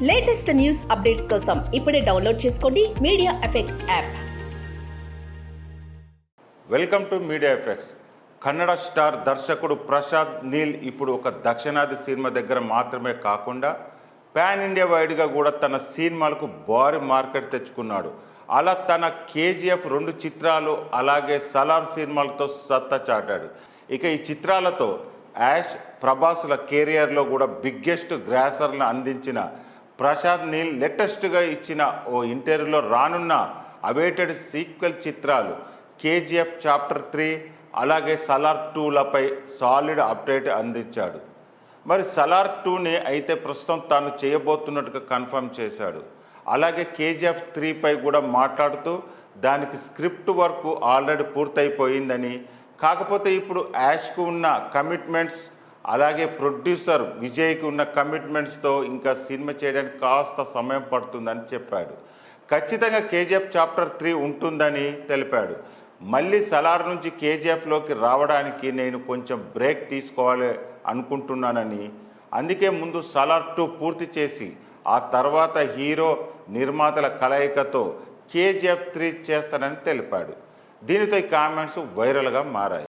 Latest news updates కోసం ఇప్పుడే download చేసుకోండి media effects app. Welcome to media effects. Kannada star దర్శకుడు ప్రసాద్ నీల్ ఇప్పుడు ఒక దక్షిణాది సినిమా దగ్గర మాత్రమే కాకుండా పాన్ ఇండియా వైడ్గా కూడా తన సినిమాలకు భారీ మార్కెట్ తెచ్చుకున్నాడు. అలా తన కేజీఎఫ్ 2 చిత్రాలు అలాగే సలార్ సినిమాలతో సత్తా చాటాడు. ఇక ఈ చిత్రాలతో యాష్ ప్రభాస్ల కెరియర్లో కూడా బిగ్గెస్ట్ గ్రాసర్లను అందించిన ప్రసాద్ నీల్ లేటెస్ట్గా ఇచ్చిన ఓ ఇంటర్వ్యూలో రానున్న అవైటెడ్ సీక్వెల్ చిత్రాలు కేజీఎఫ్ చాప్టర్ 3 అలాగే సలార్ 2లపై సాలిడ్ అప్డేట్ అందించాడు. మరి సలార్ 2ని అయితే ప్రస్తుతం తాను చేయబోతున్నట్టుగా కన్ఫర్మ్ చేశాడు. అలాగే కేజీఎఫ్ 3పై కూడా మాట్లాడుతూ దానికి స్క్రిప్ట్ వర్క్ ఆల్రెడీ పూర్తయిపోయిందని, కాకపోతే ఇప్పుడు యాష్కు ఉన్న కమిట్మెంట్స్ అలాగే ప్రొడ్యూసర్ విజయ్కి ఉన్న కమిట్మెంట్స్తో ఇంకా సినిమా చేయడానికి కాస్త సమయం పడుతుందని చెప్పాడు. ఖచ్చితంగా కేజీఎఫ్ చాప్టర్ 3 ఉంటుందని తెలిపాడు. మళ్ళీ సలార్ నుంచి కేజీఎఫ్లోకి రావడానికి నేను కొంచెం బ్రేక్ తీసుకోవాలి అనుకుంటున్నానని, అందుకే ముందు సలార్ 2 పూర్తి చేసి ఆ తర్వాత హీరో నిర్మాతల కలయికతో కేజీఎఫ్ 3 చేస్తానని తెలిపాడు. దీనితో ఈ కామెంట్స్ వైరల్గా మారాయి.